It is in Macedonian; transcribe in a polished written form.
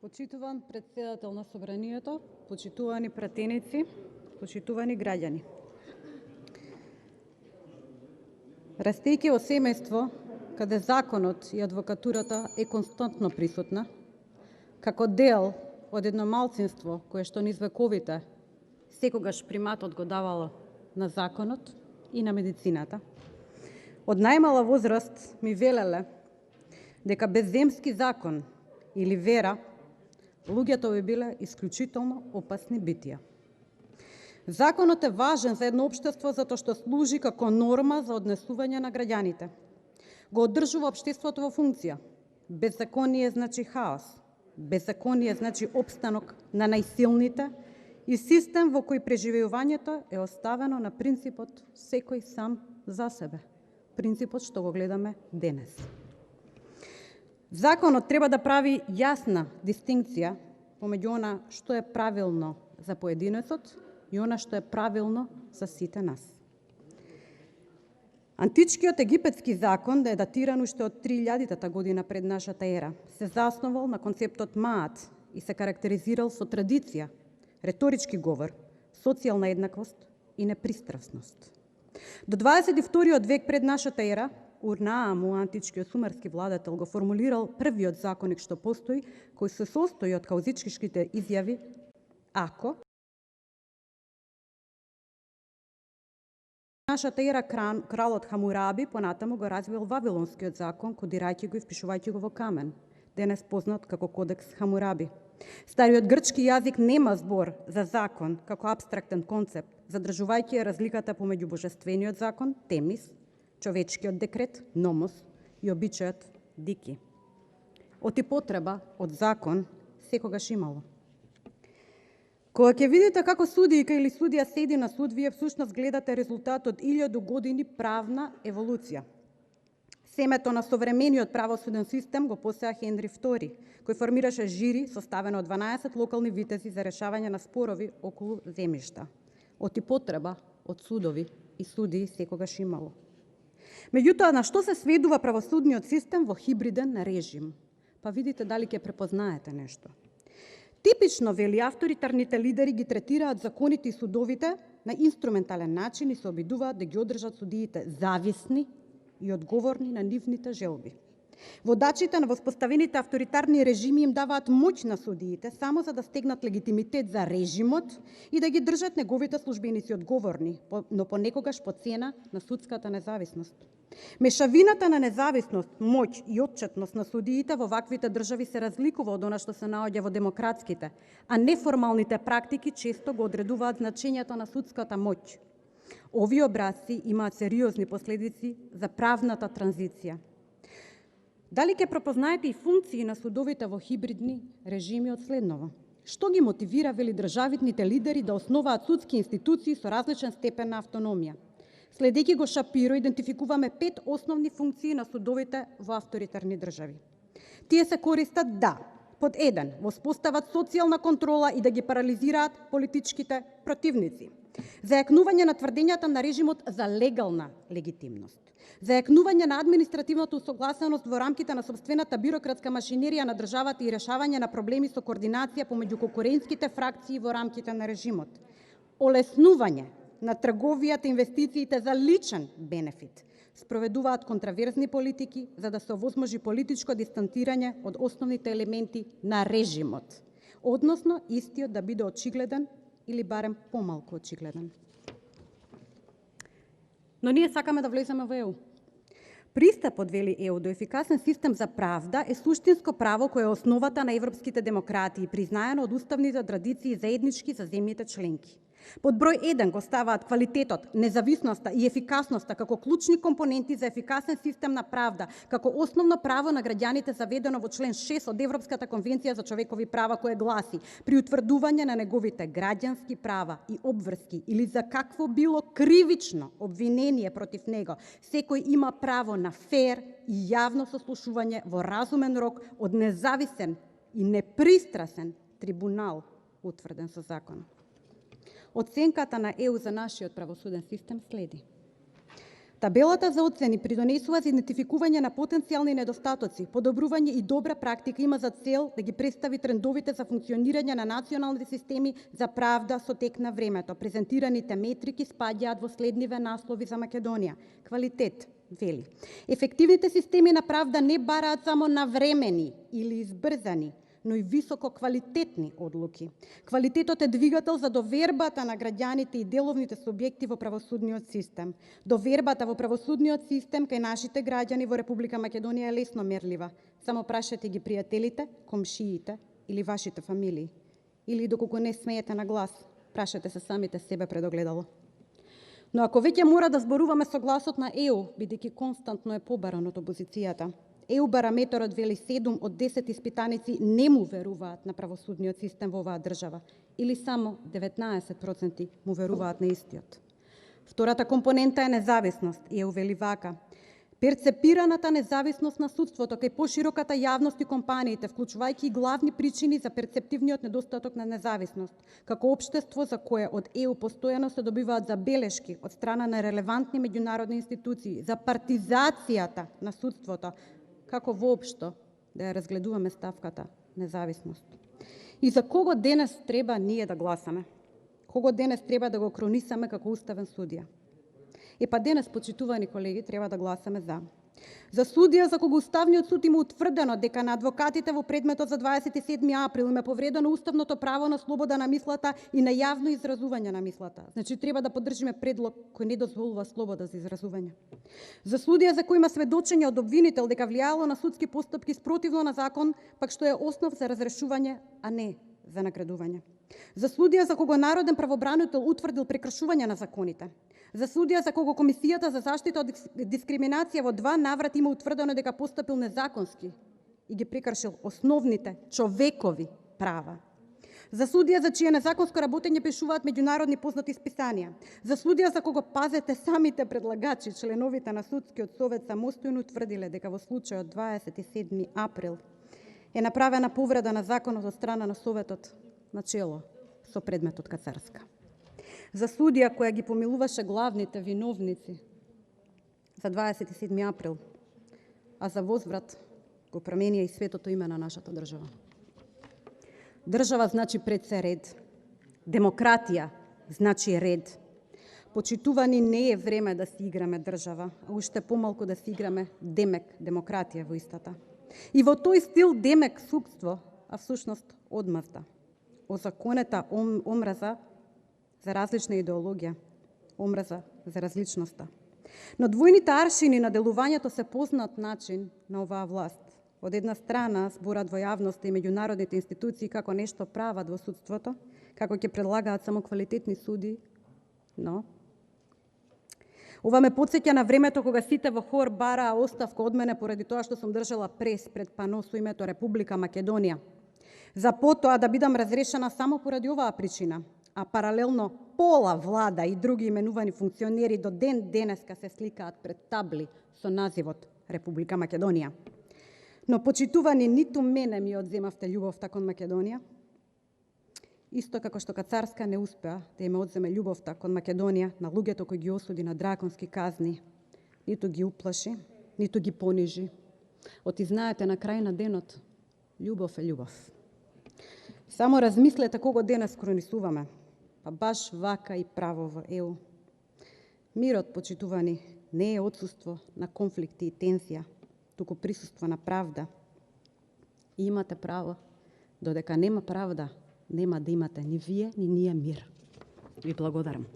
Почитуван председател на Собранието, почитувани пратеници, почитувани граѓани. Растејќи во семејство, каде законот и адвокатурата е константно присутна, како дел од едно малцинство кое што низ вековите секогаш приматот го давало на законот и на медицината, од најмала возраст ми велеле дека без земски закон или вера, луѓето би биле исклучително опасни битија. Законот е важен за едно општество затоа што служи како норма за однесување на граѓаните. Го одржува општеството во функција. Беззаконие значи хаос. Беззаконие значи опстанок на најсилните и систем во кој преживеувањето е оставено на принципот секој сам за себе. Принципот што го гледаме денес. Законот треба да прави јасна дистинкција помеѓу она што е правилно за поединецот и она што е правилно за сите нас. Античкиот египетски закон, да е датиран уште од 3000 година пред нашата ера, се заснувал на концептот маат и се карактеризирал со традиција, реторички говор, социјална еднаквост и непристрасност. До 22 век пред нашата ера, Урнааму, античкиот сумерски владател, го формулирал првиот законник што постои, кој се состои од каузичките изјави ако нашата ера кралот Хамураби понатаму го развил Вавилонскиот закон, кодирајќи го и впишувајќи го во камен, денес познат како Кодекс Хамураби. Стариот грчки јазик нема збор за закон како апстрактен концепт, задржувајќи разликата помеѓу божествениот закон, темис, човечкиот декрет, номос и обичајот, дики. Оти потреба од закон секогаш имало. Кога ќе видите како судијка или судија седи на суд, вие всушност гледате резултат од 1000 години правна еволуција. Семето на современиот правосуден систем го посеа Хенри II, кој формираше жири составено од 12 локални витези за решавање на спорови околу земјишта. Оти потреба од судови и судии секогаш имало. Меѓутоа, на што се сведува правосудниот систем во хибриден режим? Па видите дали ќе препознаете нешто. Типично, вели, авторитарните лидери ги третираат законите и судовите на инструментален начин и се обидуваат да ги одржат судиите зависни и одговорни на нивните желби. Водачите на воспоставените авторитарни режими им даваат моќ на судиите само за да стегнат легитимитет за режимот и да ги држат неговите службеници одговорни, но понекогаш по цена на судската независност. Мешавината на независност, моќ и отчетност на судиите во ваквите држави се разликува од она што се наоѓа во демократските, а неформалните практики често го одредуваат значењето на судската моќ. Овие образци имаат сериозни последици за правната транзиција. Дали ќе препознаете и функции на судовите во хибридни режими од следново? Што ги мотивира, вели, државните лидери да основаат судски институции со различен степен на автономија? Следејќи го Шапиро, идентификуваме 5 основни функции на судовите во авторитарни држави. Тие се користат да, под 1, воспостават социјална контрола и да ги парализираат политичките противници. Зајакнување на тврдењата на режимот за легална легитимност. Зајакнување на административната усогласеност во рамките на собствената бирократска машинерија на државата и решавање на проблеми со координација помеѓу конкурентските фракции во рамките на режимот. Олеснување на трговијата, инвестициите за личен бенефит. Спроведуваат контраверзни политики за да се овозможи политичко дистантирање од основните елементи на режимот, односно истиот да биде очигледен или барем помалку очигледен. Но ние сакаме да влеземе во ЕУ. Пристапот, вели ЕУ, до ефикасен систем за правда е суштинско право кое е основата на европските демократии, признаено од уставните традиции заеднички за земјите членки. Под број 1 го ставаат квалитетот, независноста и ефикасноста како клучни компоненти за ефикасен систем на правда, како основно право на граѓаните заведено во член 6 од Европската конвенција за човекови права, кое гласи: при утврдување на неговите граѓански права и обврски или за какво било кривично обвинение против него, секој има право на фер и јавно сослушување во разумен рок од независен и непристрасен трибунал утврден со закон. Оценката на ЕУ за нашиот правосуден систем следи. Табелата за оцени придонесува за идентификување на потенцијални недостатоци, подобрување и добра практика има за цел да ги представи трендовите за функционирање на националните системи за правда со тек на времето. Презентираните метрики спаѓаат во следниве наслови за Македонија. Квалитет, вели. Ефективните системи на правда не бараат само навремени или избрзани, но и високо квалитетни одлуки. Квалитетот е двигател за довербата на граѓаните и деловните субјекти во правосудниот систем. Довербата во правосудниот систем кај нашите граѓани во Република Македонија е лесно мерлива. Само прашате ги пријателите, комшиите или вашите фамилии. Или доколку не смеете на глас, прашате се самите себе пред огледало. Но ако веќе мора да зборуваме со гласот на ЕУ, бидејќи константно е побаран од опозицијата, ЕУ барометерот вели 7 од 10 испитаници не му веруваат на правосудниот систем во оваа држава, или само 19% му веруваат на истиот. Втората компонента е независност. ЕУ вели вака: перцепираната независност на судството кај пошироката јавност и компаниите, вклучувајќи и главни причини за перцептивниот недостаток на независност, како општество за кое од ЕУ постојано се добиваат забелешки од страна на релевантни меѓународни институции за партизацијата на судството, како воопшто да ја разгледуваме ставката независност. И за кого денес треба ние да гласаме? Кого денес треба да го кронисаме како уставен судија? Па денес, почитувани колеги, треба да гласаме за судија за кого Уставниот суд има утврдено дека на адвокатите во предметот за 27 април им е повредено уставното право на слобода на мислата и на јавно изразување на мислата. Значи, треба да поддржиме предлог кој не дозволува слобода за изразување. За судија за кој има сведочење од обвинител дека влијало на судски постапки спротивно на закон, пак што е основ за разрешување, а не за наградување. За судија за кого народен правобранител утврдил прекршување на законите. За судија за кого Комисијата за заштита од дискриминација во 2 наврати има утврдено дека постапил незаконски и ги прекршил основните човекови права. За судија за чие незаконско работење пишуваат меѓународни познати списанија. За судија за кого, пазете, самите предлагачи, членовите на Судскиот совет самостојно утврдиле дека во случајот 27 април е направена повреда на законот од страна на Советот начело со предметот Кацарска. За судија која ги помилуваше главните виновници за 27 април, а за возврат го променија и светото име на нашата држава. Држава значи пред се ред. Демократија значи ред. Почитувани, не е време да си играме држава, а уште помалку да си играме демек демократија во истата. И во тој стил демек судство, а всушност одмазда. Озаконета омраза за различна идеологија, омраза за различноста. Но двојните аршини на делувањето се познат начин на оваа власт. Од една страна зборат во јавноста и меѓународните институции како нешто прават во судството, како ќе предлагаат само квалитетни суди, но ова ме потсеќа на времето кога сите во хор бараа оставка од мене поради тоа што сум држала прес пред пано со името Република Македонија. За потоа да бидам разрешена само поради оваа причина, а паралелно пола влада и други именувани функционери до ден денеска се сликаат пред табли со називот Република Македонија. Но почитувани, ниту мене ми одземавте љубовта кон Македонија, исто како што Кацарска не успеа да им одземе љубовта кон Македонија на луѓето кои ги осуди на драконски казни, ниту ги уплаши, ниту ги понижи. Оти знаете, на крај на денот, љубов е љубов. Само размислете кого денес кронисуваме, па баш вака и право во ЕУ. Мирот, почитувани, не е отсуство на конфликти и тензија, туку присуство на правда. И имате право, додека нема правда, нема да имате ни вие, ни ние мир. Ви благодарам.